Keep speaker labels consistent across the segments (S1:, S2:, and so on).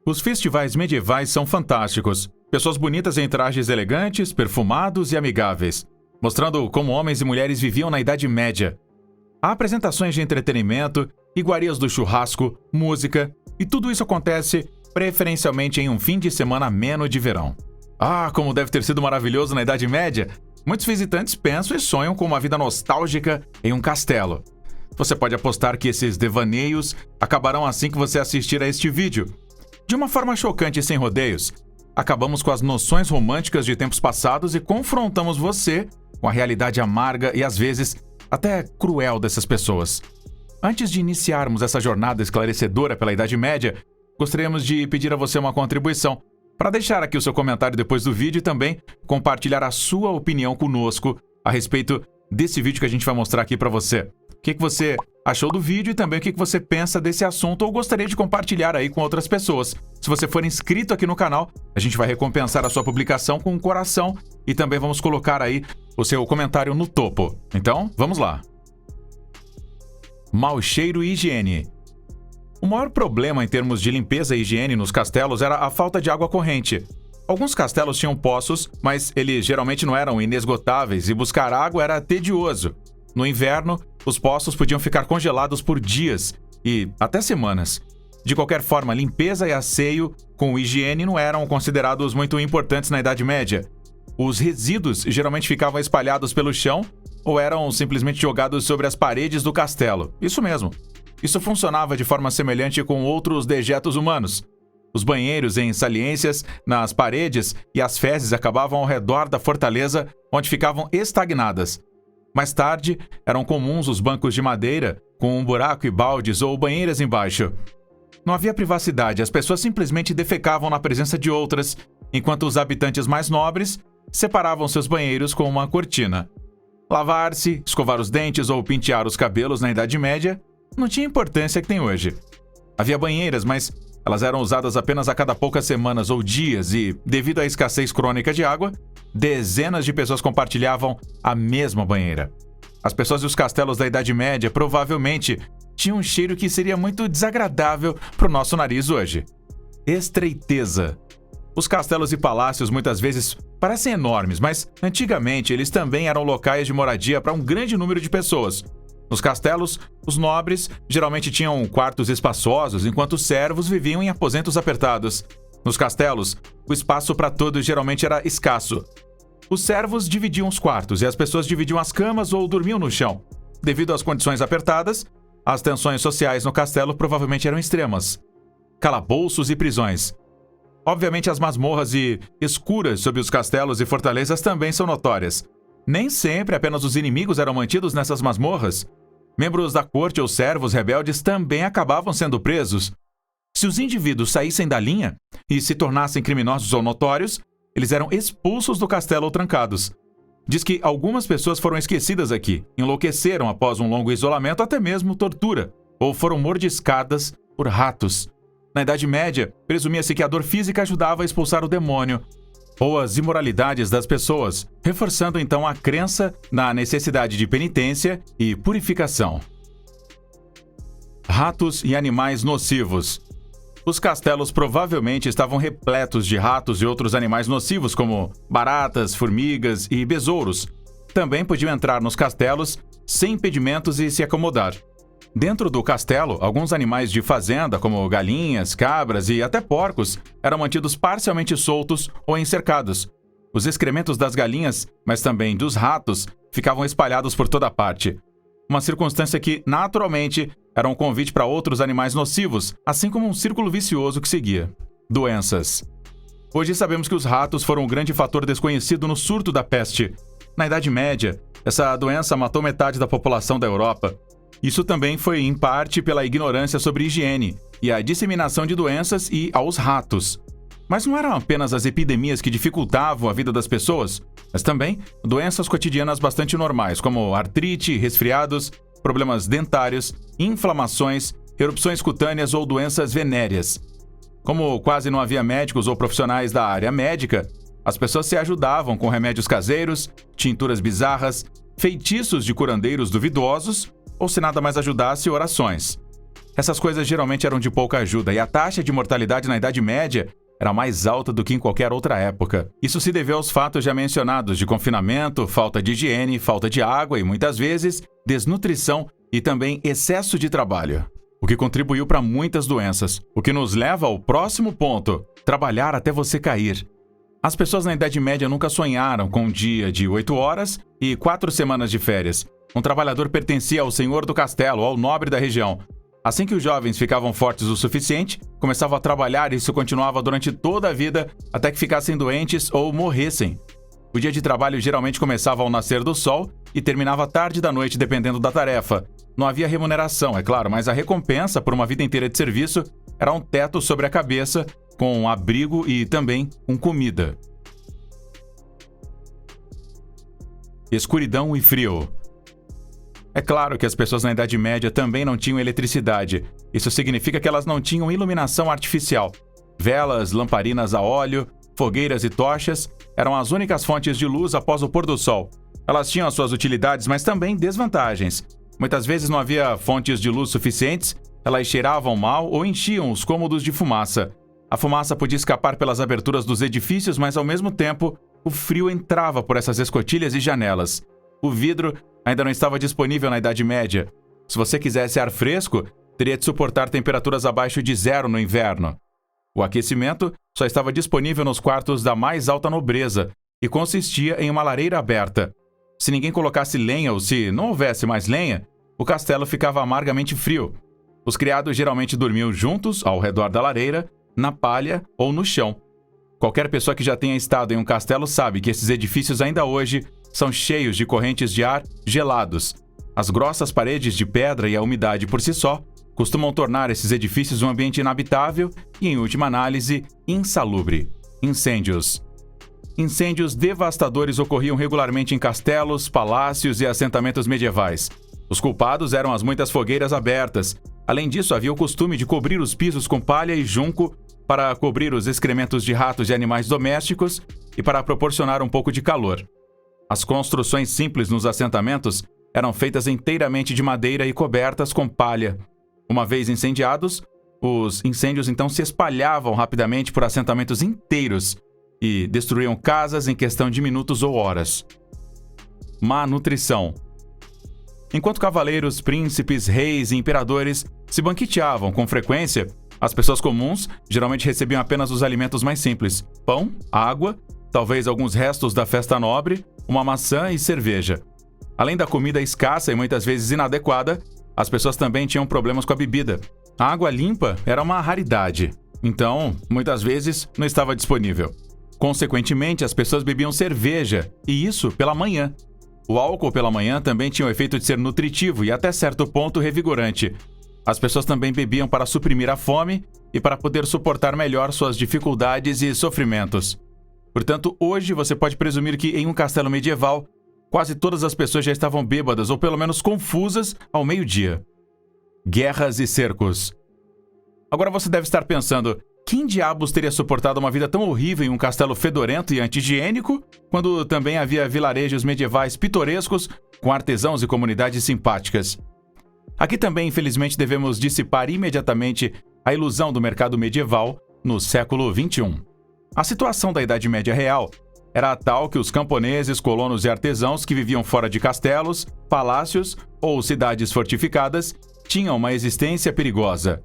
S1: Os festivais medievais são fantásticos. Pessoas bonitas em trajes elegantes, perfumados e amigáveis, mostrando como homens e mulheres viviam na Idade Média. Há apresentações de entretenimento, iguarias do churrasco, música, e tudo isso acontece preferencialmente em um fim de semana ameno de verão. Ah, como deve ter sido maravilhoso na Idade Média! Muitos visitantes pensam e sonham com uma vida nostálgica em um castelo. Você pode apostar que esses devaneios acabarão assim que você assistir a este vídeo. De uma forma chocante e sem rodeios, acabamos com as noções românticas de tempos passados e confrontamos você com a realidade amarga e às vezes até cruel dessas pessoas. Antes de iniciarmos essa jornada esclarecedora pela Idade Média, gostaríamos de pedir a você uma contribuição para deixar aqui o seu comentário depois do vídeo e também compartilhar a sua opinião conosco a respeito desse vídeo que a gente vai mostrar aqui para você. O que você achou do vídeo e também o que você pensa desse assunto ou gostaria de compartilhar aí com outras pessoas. Se você for inscrito aqui no canal, a gente vai recompensar a sua publicação com um coração e também vamos colocar aí o seu comentário no topo. Então, vamos lá. Mau cheiro e higiene. O maior problema em termos de limpeza e higiene nos castelos era a falta de água corrente. Alguns castelos tinham poços, mas eles geralmente não eram inesgotáveis e buscar água era tedioso. No inverno, os poços podiam ficar congelados por dias e até semanas. De qualquer forma, limpeza e asseio com higiene não eram considerados muito importantes na Idade Média. Os resíduos geralmente ficavam espalhados pelo chão ou eram simplesmente jogados sobre as paredes do castelo. Isso mesmo. Isso funcionava de forma semelhante com outros dejetos humanos. Os banheiros em saliências nas paredes e as fezes acabavam ao redor da fortaleza, onde ficavam estagnadas. Mais tarde, eram comuns os bancos de madeira, com um buraco e baldes ou banheiras embaixo. Não havia privacidade, as pessoas simplesmente defecavam na presença de outras, enquanto os habitantes mais nobres separavam seus banheiros com uma cortina. Lavar-se, escovar os dentes ou pentear os cabelos na Idade Média não tinha a importância que tem hoje. Havia banheiras, mas elas eram usadas apenas a cada poucas semanas ou dias e, devido à escassez crônica de água, dezenas de pessoas compartilhavam a mesma banheira. As pessoas dos castelos da Idade Média provavelmente tinham um cheiro que seria muito desagradável para o nosso nariz hoje. Estreiteza. Os castelos e palácios muitas vezes parecem enormes, mas antigamente eles também eram locais de moradia para um grande número de pessoas. Nos castelos, os nobres geralmente tinham quartos espaçosos, enquanto os servos viviam em aposentos apertados. Nos castelos, o espaço para todos geralmente era escasso. Os servos dividiam os quartos e as pessoas dividiam as camas ou dormiam no chão. Devido às condições apertadas, as tensões sociais no castelo provavelmente eram extremas. Calabouços e prisões. Obviamente, as masmorras e escuras sob os castelos e fortalezas também são notórias. Nem sempre apenas os inimigos eram mantidos nessas masmorras. Membros da corte ou servos rebeldes também acabavam sendo presos. Se os indivíduos saíssem da linha e se tornassem criminosos ou notórios, eles eram expulsos do castelo ou trancados. Diz que algumas pessoas foram esquecidas aqui, enlouqueceram após um longo isolamento, até mesmo tortura, ou foram mordiscadas por ratos. Na Idade Média, presumia-se que a dor física ajudava a expulsar o demônio ou as imoralidades das pessoas, reforçando então a crença na necessidade de penitência e purificação. Ratos e animais nocivos. Os castelos provavelmente estavam repletos de ratos e outros animais nocivos, como baratas, formigas e besouros. Também podiam entrar nos castelos sem impedimentos e se acomodar. Dentro do castelo, alguns animais de fazenda, como galinhas, cabras e até porcos, eram mantidos parcialmente soltos ou encercados. Os excrementos das galinhas, mas também dos ratos, ficavam espalhados por toda parte. Uma circunstância que, naturalmente, era um convite para outros animais nocivos, assim como um círculo vicioso que seguia. Doenças. Hoje sabemos que os ratos foram um grande fator desconhecido no surto da peste. Na Idade Média, essa doença matou metade da população da Europa. Isso também foi, em parte, pela ignorância sobre higiene e a disseminação de doenças e aos ratos. Mas não eram apenas as epidemias que dificultavam a vida das pessoas, mas também doenças cotidianas bastante normais, como artrite, resfriados, problemas dentários, inflamações, erupções cutâneas ou doenças venéreas. Como quase não havia médicos ou profissionais da área médica, as pessoas se ajudavam com remédios caseiros, tinturas bizarras, feitiços de curandeiros duvidosos, ou se nada mais ajudasse, orações. Essas coisas geralmente eram de pouca ajuda e a taxa de mortalidade na Idade Média era mais alta do que em qualquer outra época. Isso se deveu aos fatos já mencionados de confinamento, falta de higiene, falta de água e, muitas vezes, desnutrição e também excesso de trabalho, o que contribuiu para muitas doenças. O que nos leva ao próximo ponto: trabalhar até você cair. As pessoas na Idade Média nunca sonharam com um dia de 8 horas e 4 semanas de férias. Um trabalhador pertencia ao senhor do castelo, ao nobre da região. Assim que os jovens ficavam fortes o suficiente, começavam a trabalhar e isso continuava durante toda a vida até que ficassem doentes ou morressem. O dia de trabalho geralmente começava ao nascer do sol e terminava tarde da noite, dependendo da tarefa. Não havia remuneração, é claro, mas a recompensa por uma vida inteira de serviço era um teto sobre a cabeça, com abrigo e também com comida. Escuridão e frio. É claro que as pessoas na Idade Média também não tinham eletricidade. Isso significa que elas não tinham iluminação artificial. Velas, lamparinas a óleo, fogueiras e tochas eram as únicas fontes de luz após o pôr do sol. Elas tinham as suas utilidades, mas também desvantagens. Muitas vezes não havia fontes de luz suficientes, elas cheiravam mal ou enchiam os cômodos de fumaça. A fumaça podia escapar pelas aberturas dos edifícios, mas ao mesmo tempo, o frio entrava por essas escotilhas e janelas. O vidro ainda não estava disponível na Idade Média. Se você quisesse ar fresco, teria de suportar temperaturas abaixo de 0 no inverno. O aquecimento só estava disponível nos quartos da mais alta nobreza e consistia em uma lareira aberta. Se ninguém colocasse lenha ou se não houvesse mais lenha, o castelo ficava amargamente frio. Os criados geralmente dormiam juntos, ao redor da lareira, na palha ou no chão. Qualquer pessoa que já tenha estado em um castelo sabe que esses edifícios ainda hoje são cheios de correntes de ar gelados. As grossas paredes de pedra e a umidade por si só costumam tornar esses edifícios um ambiente inabitável e, em última análise, insalubre. Incêndios. Incêndios devastadores ocorriam regularmente em castelos, palácios e assentamentos medievais. Os culpados eram as muitas fogueiras abertas. Além disso, havia o costume de cobrir os pisos com palha e junco para cobrir os excrementos de ratos e animais domésticos e para proporcionar um pouco de calor. As construções simples nos assentamentos eram feitas inteiramente de madeira e cobertas com palha. Uma vez incendiados, os incêndios então se espalhavam rapidamente por assentamentos inteiros e destruíam casas em questão de minutos ou horas. Má nutrição. Enquanto cavaleiros, príncipes, reis e imperadores se banqueteavam com frequência, as pessoas comuns geralmente recebiam apenas os alimentos mais simples: pão, água, talvez alguns restos da festa nobre, uma maçã e cerveja. Além da comida escassa e muitas vezes inadequada, as pessoas também tinham problemas com a bebida. A água limpa era uma raridade, então, muitas vezes, não estava disponível. Consequentemente, as pessoas bebiam cerveja, e isso pela manhã. O álcool pela manhã também tinha o efeito de ser nutritivo e, até certo ponto, revigorante. As pessoas também bebiam para suprimir a fome e para poder suportar melhor suas dificuldades e sofrimentos. Portanto, hoje você pode presumir que, em um castelo medieval, quase todas as pessoas já estavam bêbadas ou pelo menos confusas ao meio-dia. Guerras e cercos. Agora você deve estar pensando: quem diabos teria suportado uma vida tão horrível em um castelo fedorento e anti-higiênico, quando também havia vilarejos medievais pitorescos com artesãos e comunidades simpáticas? Aqui também, infelizmente, devemos dissipar imediatamente a ilusão do mercado medieval no século XXI. A situação da Idade Média real era a tal que os camponeses, colonos e artesãos que viviam fora de castelos, palácios ou cidades fortificadas tinham uma existência perigosa.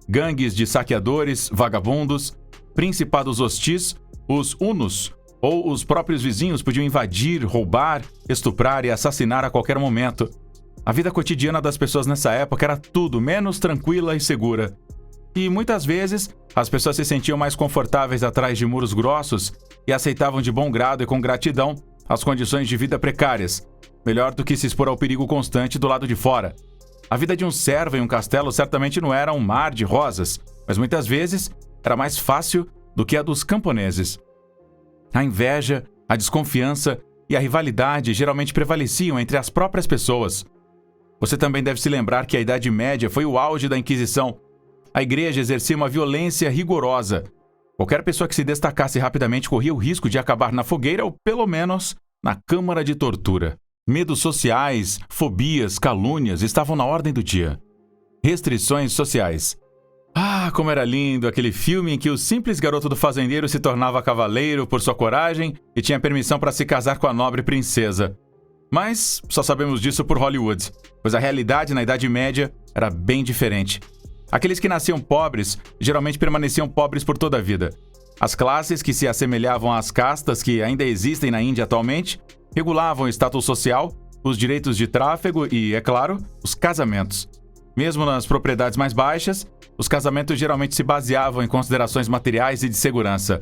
S1: Gangues de saqueadores, vagabundos, principados hostis, os hunos ou os próprios vizinhos podiam invadir, roubar, estuprar e assassinar a qualquer momento. A vida cotidiana das pessoas nessa época era tudo menos tranquila e segura. E muitas vezes, as pessoas se sentiam mais confortáveis atrás de muros grossos e aceitavam de bom grado e com gratidão as condições de vida precárias, melhor do que se expor ao perigo constante do lado de fora. A vida de um servo em um castelo certamente não era um mar de rosas, mas muitas vezes era mais fácil do que a dos camponeses. A inveja, a desconfiança e a rivalidade geralmente prevaleciam entre as próprias pessoas. Você também deve se lembrar que a Idade Média foi o auge da Inquisição. A igreja exercia uma violência rigorosa. Qualquer pessoa que se destacasse rapidamente corria o risco de acabar na fogueira ou, pelo menos, na câmara de tortura. Medos sociais, fobias, calúnias estavam na ordem do dia. restrições sociais. Ah, como era lindo aquele filme em que o simples garoto do fazendeiro se tornava cavaleiro por sua coragem e tinha permissão para se casar com a nobre princesa. Mas só sabemos disso por Hollywood, pois a realidade na Idade Média era bem diferente. Aqueles que nasciam pobres geralmente permaneciam pobres por toda a vida. As classes que se assemelhavam às castas que ainda existem na Índia atualmente regulavam o status social, os direitos de tráfego e, é claro, os casamentos. Mesmo nas propriedades mais baixas, os casamentos geralmente se baseavam em considerações materiais e de segurança.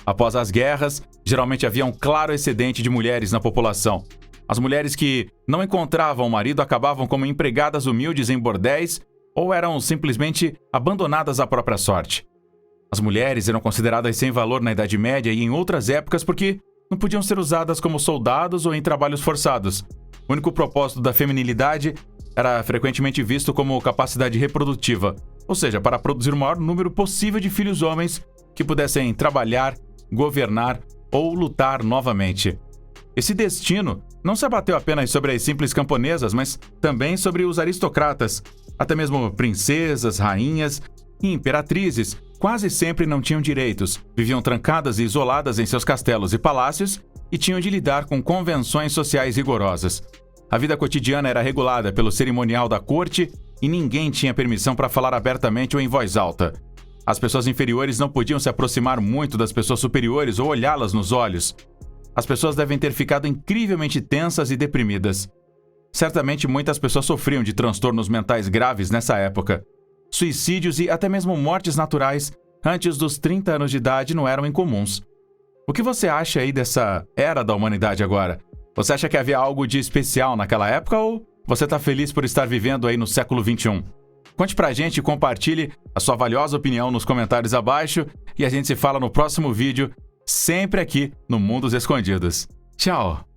S1: Após as guerras, geralmente havia um claro excedente de mulheres na população. As mulheres que não encontravam marido acabavam como empregadas humildes em bordéis ou eram simplesmente abandonadas à própria sorte. As mulheres eram consideradas sem valor na Idade Média e em outras épocas porque não podiam ser usadas como soldados ou em trabalhos forçados. O único propósito da feminilidade era frequentemente visto como capacidade reprodutiva, ou seja, para produzir o maior número possível de filhos homens que pudessem trabalhar, governar ou lutar novamente. Esse destino não se abateu apenas sobre as simples camponesas, mas também sobre os aristocratas. Até mesmo princesas, rainhas e imperatrizes quase sempre não tinham direitos, viviam trancadas e isoladas em seus castelos e palácios e tinham de lidar com convenções sociais rigorosas. A vida cotidiana era regulada pelo cerimonial da corte e ninguém tinha permissão para falar abertamente ou em voz alta. As pessoas inferiores não podiam se aproximar muito das pessoas superiores ou olhá-las nos olhos. As pessoas devem ter ficado incrivelmente tensas e deprimidas. Certamente muitas pessoas sofriam de transtornos mentais graves nessa época. Suicídios e até mesmo mortes naturais antes dos 30 anos de idade não eram incomuns. O que você acha aí dessa era da humanidade agora? Você acha que havia algo de especial naquela época ou você está feliz por estar vivendo aí no século XXI? Conte pra gente e compartilhe a sua valiosa opinião nos comentários abaixo e a gente se fala no próximo vídeo, sempre aqui no Mundos Escondidos. Tchau!